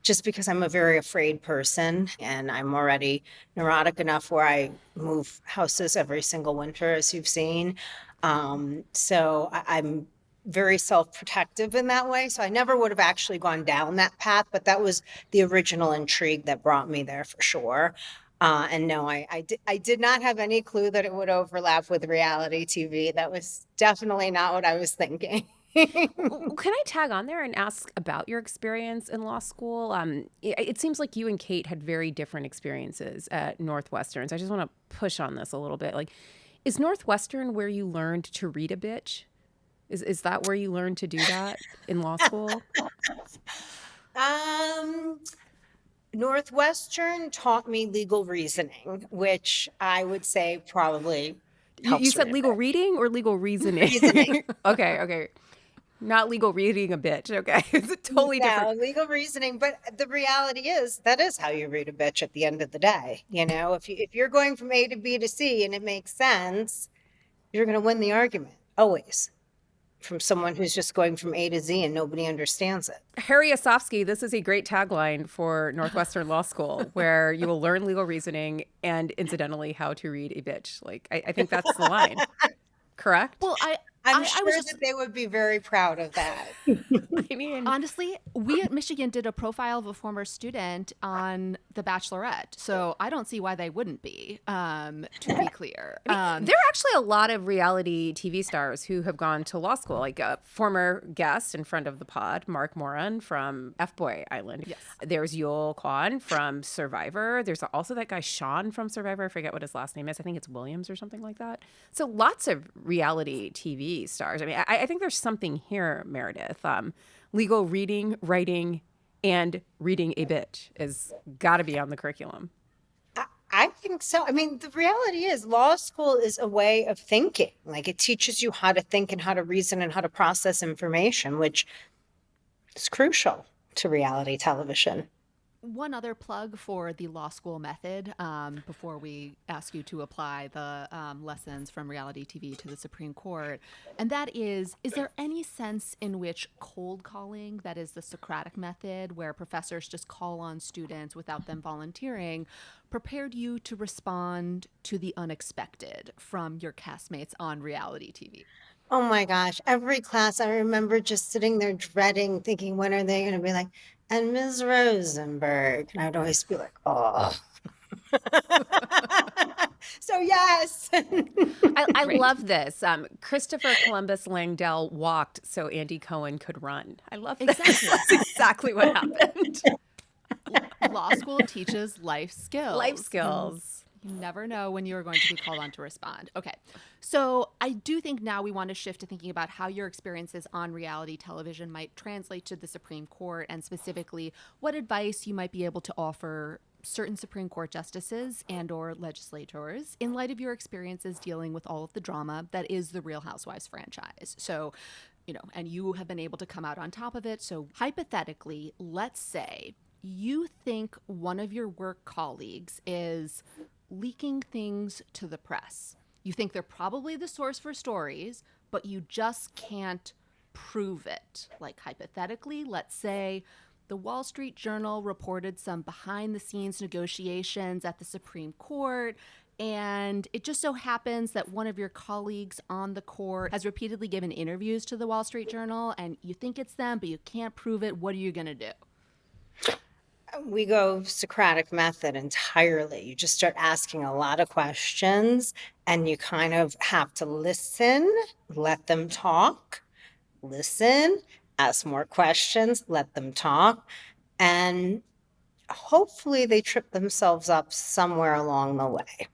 just because I'm a very afraid person, and I'm already neurotic enough where I move houses every single winter, as you've seen. So I'm very self-protective in that way. So I never would have actually gone down that path, but that was the original intrigue that brought me there, for sure. And no, I did not have any clue that it would overlap with reality TV. That was definitely not what I was thinking. Can I tag on there and ask about your experience in law school? It seems like you and Kate had very different experiences at Northwestern. So I just want to push on this a little bit. Like, is Northwestern where you learned to read a bitch? Is that where you learned to do that in law school? Northwestern taught me legal reasoning, which I would say probably You helps said read a legal bit. reading or legal reasoning? Reasoning. Okay. Not legal reading a bitch. Okay. It's a totally No, different. legal reasoning. But the reality is that is how you read a bitch at the end of the day. If you're going from A to B to C and it makes sense, you're going to win the argument, always, from someone who's just going from A to Z and nobody understands it. Harry Osofsky, this is a great tagline for Northwestern Law School, where you will learn legal reasoning and, incidentally, how to read a bitch. Like, I think that's the line. Correct? Well, I'm I sure was just that they would be very proud of that. I mean, honestly, we at Michigan did a profile of a former student on The Bachelorette, so I don't see why they wouldn't be. To be clear, there are actually a lot of reality TV stars who have gone to law school, like a former guest in front of the pod, Mark Moran from F-Boy Island. Yes. There's Yul Kwan from Survivor. There's also that guy Sean from Survivor. I forget what his last name is. I think it's Williams or something like that. So lots of reality TV stars. I mean, I think there's something here, Meredith. Legal reading, writing, and reading a bit is got to be on the curriculum. I think so. I mean, the reality is law school is a way of thinking. Like, it teaches you how to think and how to reason and how to process information, which is crucial to reality television. One other plug for the law school method before we ask you to apply the lessons from reality TV to the Supreme Court. And that is there any sense in which cold calling, that is the Socratic method, where professors just call on students without them volunteering, prepared you to respond to the unexpected from your castmates on reality TV? Oh my gosh, every class I remember just sitting there dreading, thinking, when are they going to be like, and Ms. Rosenberg? And I'd always be like, oh. So yes. I love this. Christopher Columbus Langdell walked so Andy Cohen could run. I love this. Exactly. That's exactly what happened. Law school teaches life skills. Life skills. You never know when you're going to be called on to respond. Okay. So I do think now we want to shift to thinking about how your experiences on reality television might translate to the Supreme Court, and specifically what advice you might be able to offer certain Supreme Court justices and or legislators in light of your experiences dealing with all of the drama that is the Real Housewives franchise. So, and you have been able to come out on top of it. So hypothetically, let's say you think one of your work colleagues is leaking things to the press. You think they're probably the source for stories, but you just can't prove it. Like, hypothetically, let's say the Wall Street Journal reported some behind-the-scenes negotiations at the Supreme Court, and it just so happens that one of your colleagues on the court has repeatedly given interviews to the Wall Street Journal, and you think it's them, but you can't prove it. What are you going to do? We go Socratic method entirely. You just start asking a lot of questions, and you kind of have to listen, let them talk, listen, ask more questions, let them talk, and hopefully they trip themselves up somewhere along the way.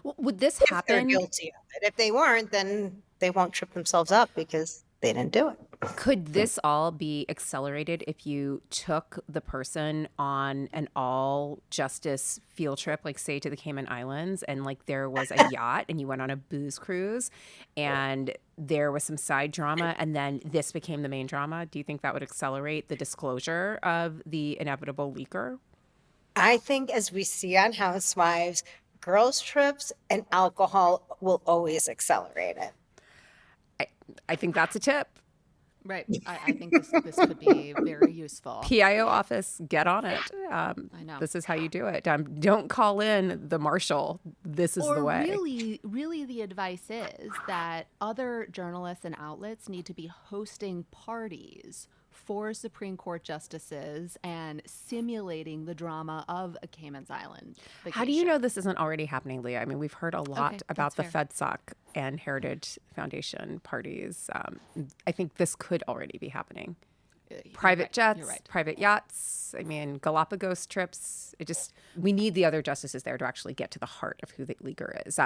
Would this If they're happen? guilty of it. If they weren't, then they won't trip themselves up because they didn't do it. Could this all be accelerated if you took the person on an all justice field trip, like say to the Cayman Islands, and like there was a yacht and you went on a booze cruise and there was some side drama and then this became the main drama? Do you think that would accelerate the disclosure of the inevitable leaker? I think, as we see on Housewives, girls' trips and alcohol will always accelerate it. I think that's a tip. Right. I think this could be very useful. PIO office, get on it. I know. This is how you do it. Don't call in the marshal. This is the way. Really, the advice is that other journalists and outlets need to be hosting parties for Supreme Court justices and simulating the drama of a Cayman's Island vacation. How do you know this isn't already happening, Leah? I mean, we've heard a lot Okay, about the that's FedSoc and Heritage Foundation parties. I think this could already be happening. Private jets, You're right. private yachts. I mean, Galapagos trips. We need the other justices there to actually get to the heart of who the leaker is.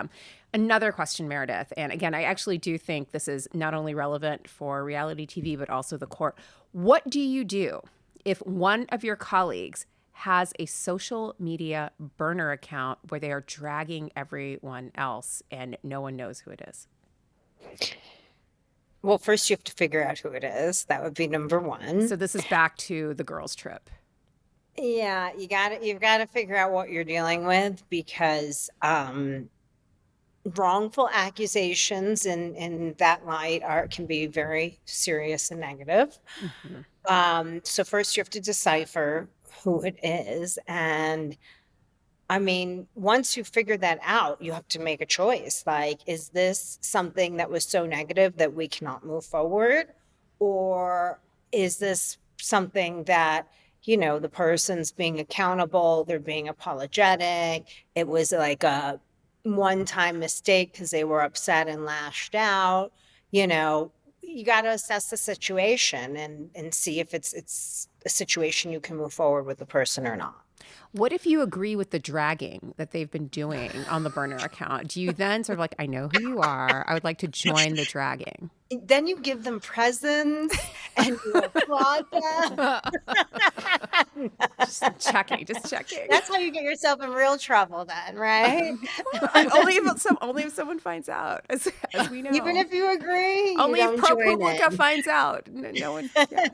Another question, Meredith, and again, I actually do think this is not only relevant for reality TV, but also the court. What do you do if one of your colleagues has a social media burner account where they are dragging everyone else and no one knows who it is? Well, first you have to figure out who it is. That would be number one. So this is back to the girls' trip. Yeah, you've got to figure out what you're dealing with, because wrongful accusations in that light can be very serious and negative. Mm-hmm. So first you have to decipher who it is, and I mean, once you figure that out, you have to make a choice. Like, is this something that was so negative that we cannot move forward? Or is this something that, the person's being accountable, they're being apologetic, it was like a one-time mistake because they were upset and lashed out? You got to assess the situation and see if it's a situation you can move forward with the person or not. What if you agree with the dragging that they've been doing on the burner account? Do you then sort of like, I know who you are, I would like to join the dragging? Then you give them presents and you applaud them. Just checking. That's how you get yourself in real trouble then, right? only if someone finds out, as we know. Even if you agree, only you if don't join ProPublica in. finds out. No one. Yeah.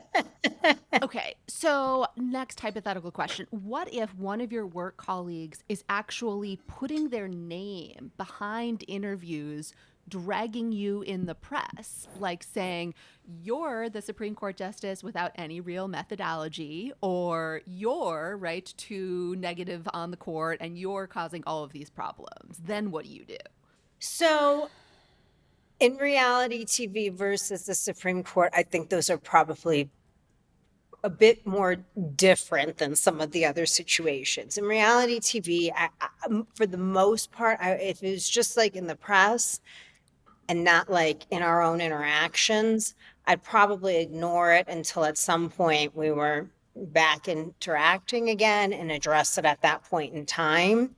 Okay, so next hypothetical question. What if one of your work colleagues is actually putting their name behind interviews, dragging you in the press, like saying, you're the Supreme Court justice without any real methodology, or you're right too negative on the court and you're causing all of these problems? Then what do you do? So in reality TV versus the Supreme Court, I think those are probably a bit more different than some of the other situations. In reality TV, for the most part, if it was just like in the press and not like in our own interactions, I'd probably ignore it until at some point we were back interacting again and address it at that point in time.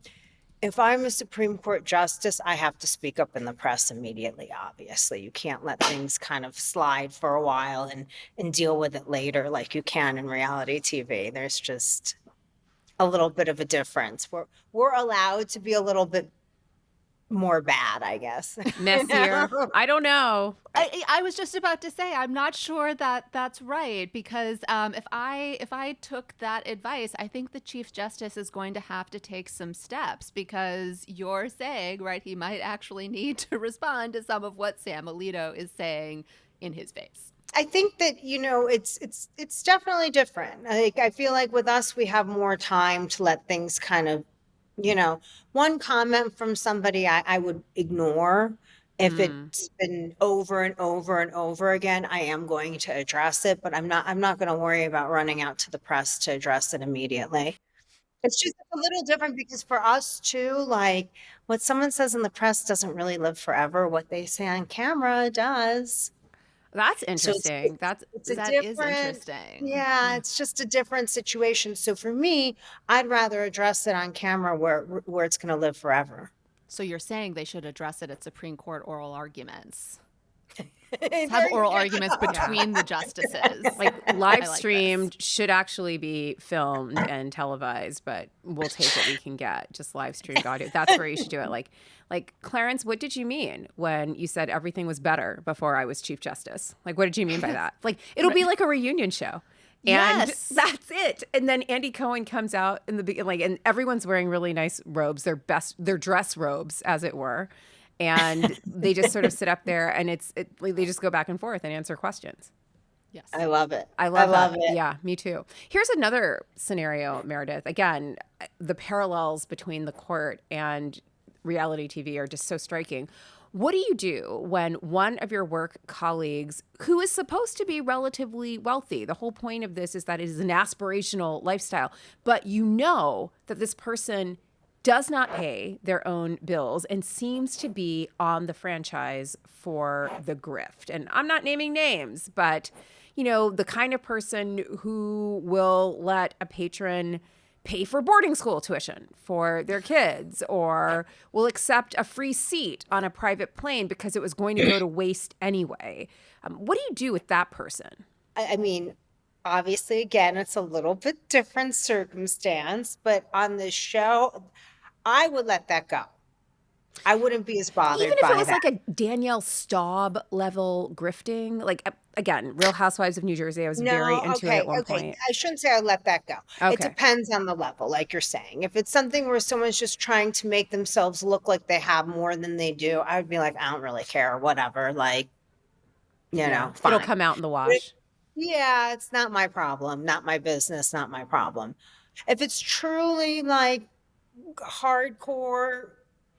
If I'm a Supreme Court justice, I have to speak up in the press immediately, obviously. You can't let things kind of slide for a while and deal with it later like you can in reality TV. There's just a little bit of a difference. We're allowed to be a little bit more bad, I guess. Messier. I don't know. I was just about to say, I'm not sure that that's right, because if I took that advice, I think the Chief Justice is going to have to take some steps, because you're saying, right, he might actually need to respond to some of what Sam Alito is saying in his face. I think that, it's definitely different. I feel like with us, we have more time to let things kind of, one comment from somebody I would ignore. If it's been over and over and over again, I am going to address it, but I'm not going to worry about running out to the press to address it immediately. It's just a little different because for us too, like what someone says in the press doesn't really live forever. What they say on camera does. That's interesting. That is interesting. Yeah, it's just a different situation. So for me, I'd rather address it on camera where it's going to live forever. So you're saying they should address it at Supreme Court oral arguments. Have oral arguments between the justices. Like live streamed should actually be filmed and televised, but we'll take what we can get. Just live streamed audio. That's where you should do it. Like Clarence, what did you mean when you said everything was better before I was Chief Justice? Like, what did you mean by that? Like, it'll be like a reunion show. And that's it. And then Andy Cohen comes out in the beginning, and everyone's wearing really nice robes, their dress robes, as it were. And they just sort of sit up there, and they just go back and forth and answer questions. Yes. I love it. I love it. Yeah, me too. Here's another scenario, Meredith. Again, the parallels between the court and reality TV are just so striking. What do you do when one of your work colleagues, who is supposed to be relatively wealthy, the whole point of this is that it is an aspirational lifestyle, but you know that this person does not pay their own bills and seems to be on the franchise for the grift? And I'm not naming names, but, the kind of person who will let a patron pay for boarding school tuition for their kids, or will accept a free seat on a private plane because it was going to go to waste anyway. What do you do with that person? I mean, obviously, again, it's a little bit different circumstance, but on this show, I would let that go. I wouldn't be as bothered Even if by it was that. like a Danielle Staub level grifting, like again, Real Housewives of New Jersey, I was very into it at one point. I shouldn't say I let that go. Okay. It depends on the level, like you're saying. If it's something where someone's just trying to make themselves look like they have more than they do, I would be like, I don't really care, whatever. Like, fine. It'll come out in the wash. Yeah, it's not my problem, not my business, not my problem. If it's truly like hardcore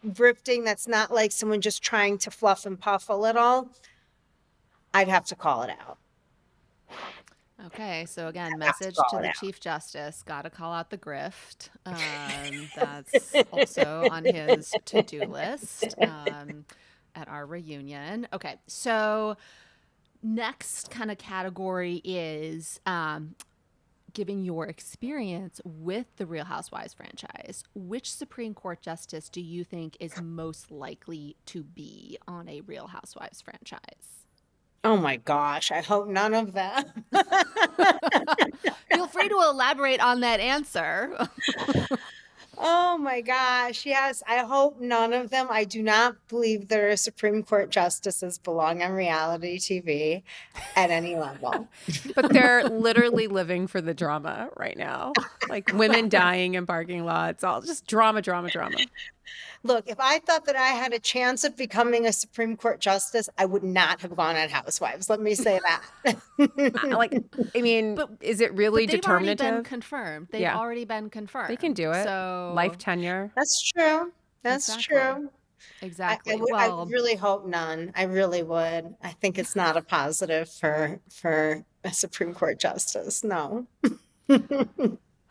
grifting, that's not like someone just trying to fluff and puff a little, I'd have to call it out. Okay, so again, message to the Chief Justice, got to call out the grift. That's also on his to-do list at our reunion. Okay, so next kind of category is given your experience with the Real Housewives franchise, which Supreme Court justice do you think is most likely to be on a Real Housewives franchise? Oh my gosh, I hope none of them. Feel free to to elaborate on that answer. Oh my gosh. Yes. I hope none of them. I do not believe there are Supreme Court justices belong on reality TV at any level. But they're literally living for the drama right now. Like women dying in parking lots, all just drama, drama, drama. Look, if I thought that I had a chance of becoming a Supreme Court justice, I would not have gone on Housewives. Let me say that. Is it really They've already determinative? been confirmed. They've already been confirmed. They can do it. So life tenure. That's true. That's Exactly. true. Exactly. I would really hope none. I really would. I think it's not a positive for a Supreme Court justice. No.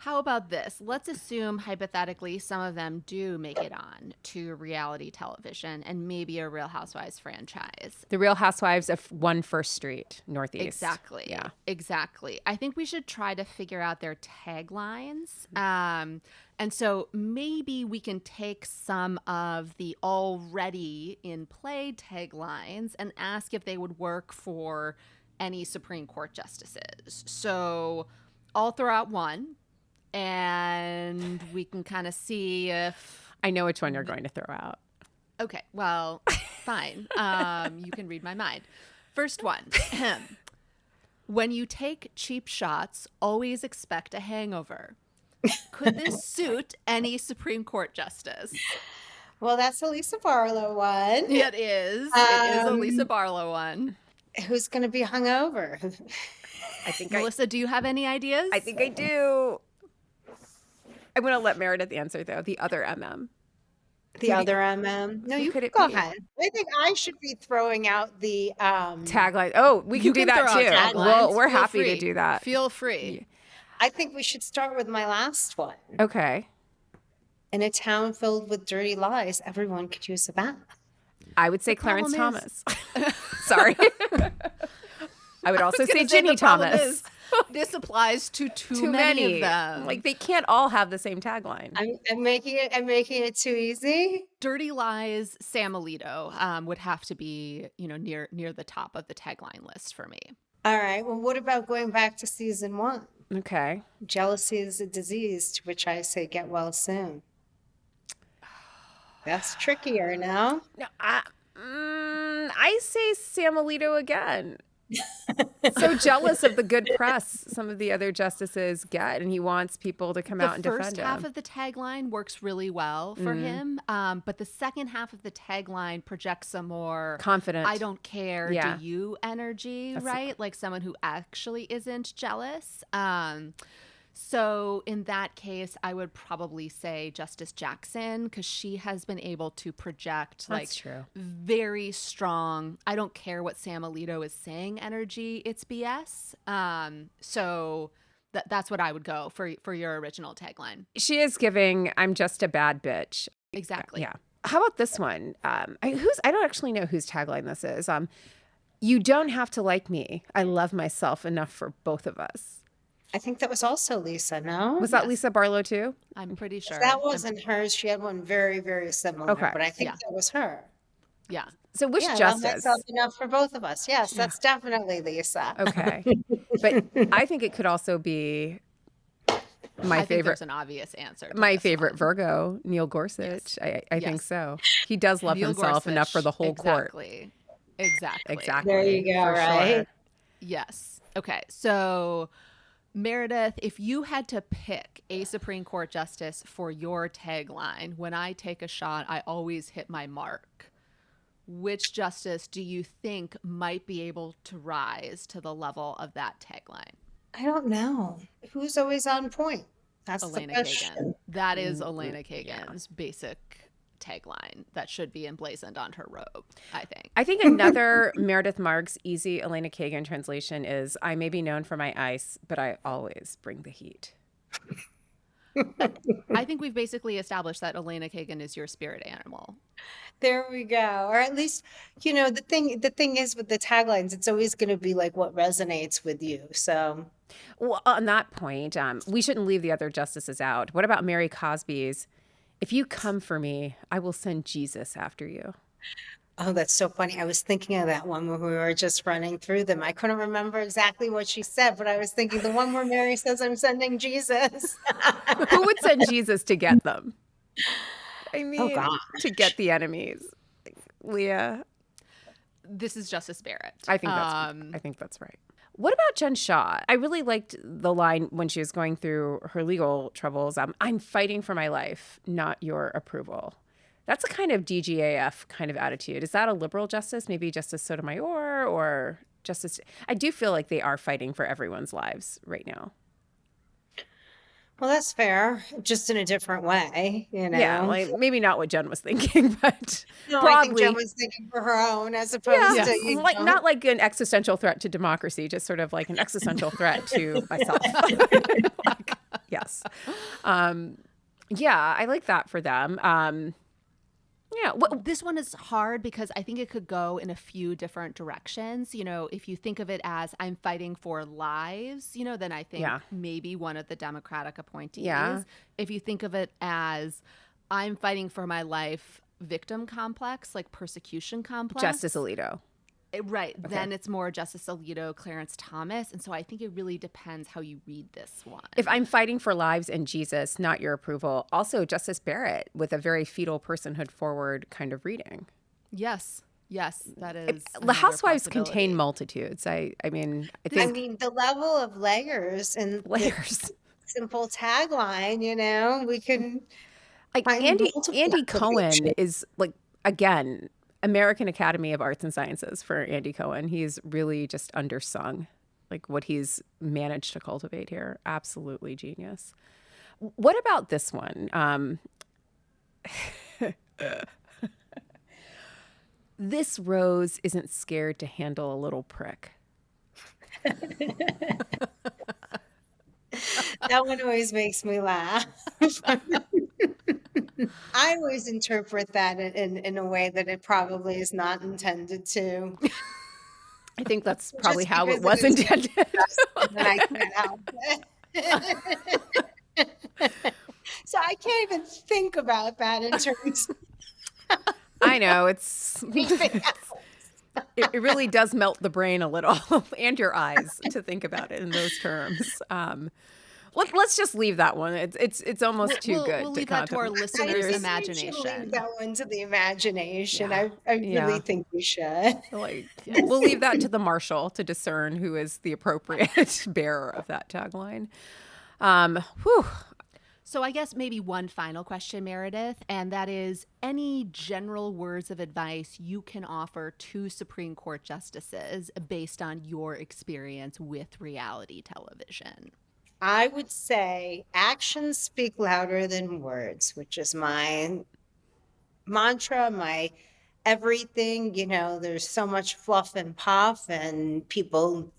How about this? Let's assume hypothetically some of them do make it on to reality television and maybe a Real Housewives franchise. The Real Housewives of 1 First Street, Northeast. Exactly. Yeah. Exactly. I think we should try to figure out their taglines. And so maybe we can take some of the already in play taglines and ask if they would work for any Supreme Court justices. So I'll throw out one and we can kind of see if... I know which one you're going to throw out. Okay, well, fine. You can read my mind. First one. When you take cheap shots, always expect a hangover. Could this suit any Supreme Court justice? Well, that's a Lisa Barlow one. It is. It is a Lisa Barlow one. Who's going to be hungover? I think Melissa, do you have any ideas? I think I do. I'm going to let Meredith answer, though. The other MM. The other MM? No, you could it go be? ahead. I think I should be throwing out the Tagline. Oh, we can do that, throw out too. taglines. Well, we're Feel happy free. to do that. Feel free. I think we should start with my last one. Okay. In a town filled with dirty lies, everyone could use a bath. I would say Clarence problem Thomas. Sorry. I would also say Ginny the problem Thomas. is, this applies to too many of them. Like they can't all have the same tagline. I'm making it too easy. Dirty Lies, Sam Alito would have to be, near the top of the tagline list for me. All right. Well, what about going back to season 1? Okay. Jealousy is a disease, to which I say get well soon. That's trickier now. No, I say Sam Alito again. So jealous of the good press some of the other justices get, and he wants people to come out and defend him. The first half of the tagline works really well for him, but the second half of the tagline projects a more confident, I don't care, do you energy, right? Like someone who actually isn't jealous. So in that case, I would probably say Justice Jackson, because she has been able to project very strong, I don't care what Sam Alito is saying energy, it's BS. So that's what I would go for your original tagline. She is giving, I'm just a bad bitch. Exactly. Yeah. How about this one? I don't actually know whose tagline this is. You don't have to like me. I love myself enough for both of us. I think that was also Lisa, no? Was that Lisa Barlow too? I'm pretty sure. If that wasn't hers. She had one very, very similar, Okay. but I think that was her. Yeah. So which I love justice? myself enough for both of us. Yes, that's definitely Lisa. Okay. But I think it could also be my I think favorite. there's an obvious answer. My this favorite one. Virgo, Neil Gorsuch. I think Yes. so. He does love Neil himself Gorsuch, enough for the whole court. Exactly. There you go, for right? sure. Yes. Okay. So, Meredith, if you had to pick a Supreme Court justice for your tagline, when I take a shot, I always hit my mark. Which justice do you think might be able to rise to the level of that tagline? I don't know. Who's always on point? That's Elena the question. Kagan. That is Elena Kagan's basic tagline that should be emblazoned on her robe, I think. I think another Meredith Marks easy Elena Kagan translation is, I may be known for my ice, but I always bring the heat. I think we've basically established that Elena Kagan is your spirit animal. There we go. Or at least, the thing is with the taglines, it's always going to be like what resonates with you. So, Well, on that point, we shouldn't leave the other justices out. What about Mary Cosby's, if you come for me, I will send Jesus after you? Oh, that's so funny. I was thinking of that one when we were just running through them. I couldn't remember exactly what she said, but I was thinking the one where Mary says, I'm sending Jesus. Who would send Jesus to get them? I Oh, mean, gosh. to get the enemies. Leah, This is Justice Barrett. I think that's right. What about Jen Shaw? I really liked the line when she was going through her legal troubles. I'm fighting for my life, not your approval. That's a kind of DGAF kind of attitude. Is that a liberal justice? Maybe Justice Sotomayor or Justice? I do feel like they are fighting for everyone's lives right now. Well, that's fair, just in a different way, you know. Yeah, like maybe not what Jen was thinking, but No, I think broadly. Jen was thinking for her own as opposed Yeah, to, you like know. not like an existential threat to democracy, just sort of like an existential threat to myself. Like, yes. Yeah, I like that for them. Yeah, This one is hard because I think it could go in a few different directions. You know, if you think of it as I'm fighting for lives, you know, then I think maybe one of the Democratic appointees. Yeah. If you think of it as I'm fighting for my life, victim complex, like persecution complex. Justice Alito. Right. Okay. Then it's more Justice Alito, Clarence Thomas. And so I think it really depends how you read this one. If I'm fighting for lives and Jesus, not your approval. Also, Justice Barrett with a very fetal personhood forward kind of reading. Yes. Yes, that is. The Housewives contain multitudes. I mean, the level of layers and layers. Simple tagline, you know, we can. Like Andy Cohen is like, again, American Academy of Arts and Sciences for Andy Cohen. He's really just undersung, like what he's managed to cultivate here. Absolutely genius. What about this one? This Rose isn't scared to handle a little prick. That one always makes me laugh. I always interpret that in a way that it probably is not intended to. I think that's probably how it was intended. I can't help it. So I can't even think about that in terms of I know, it really does melt the brain a little and your eyes to think about it in those terms. Let's just leave that one. It's almost too good. We'll leave that to our listeners' imagination. Leave that one to the imagination. Yeah. I really think we should. We'll leave that to the marshal to discern who is the appropriate bearer of that tagline. So I guess maybe one final question, Meredith, and that is any general words of advice you can offer to Supreme Court justices based on your experience with reality television. I would say actions speak louder than words, which is my mantra, my everything. You know, there's so much fluff and puff and people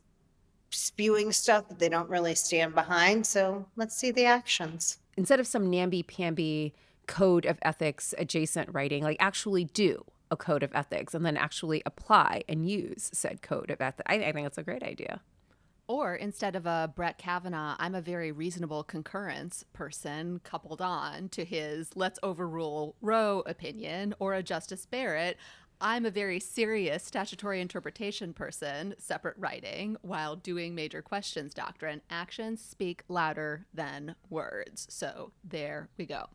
spewing stuff that they don't really stand behind. So let's see the actions. Instead of some namby-pamby code of ethics adjacent writing, like actually do a code of ethics and then actually apply and use said code of ethics. I think that's a great idea. Or instead of a Brett Kavanaugh, I'm a very reasonable concurrence person coupled on to his let's overrule Roe opinion, or a Justice Barrett, I'm a very serious statutory interpretation person, separate writing, while doing major questions doctrine. Actions speak louder than words. So there we go.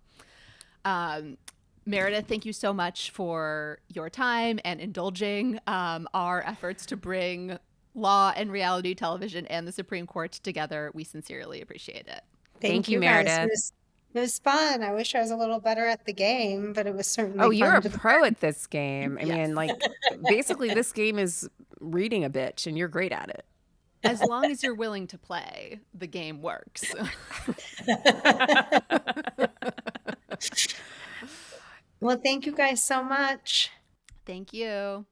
Meredith, thank you so much for your time and indulging our efforts to bring law and reality television and the Supreme Court together. We sincerely appreciate it. Thank you, Meredith. It was fun. I wish I was a little better at the game, but it was certainly fun. Oh, you're a pro at this game. I mean, like, basically this game is reading a bitch, and you're great at it. As long as you're willing to play, the game works. Well, thank you guys so much. Thank you.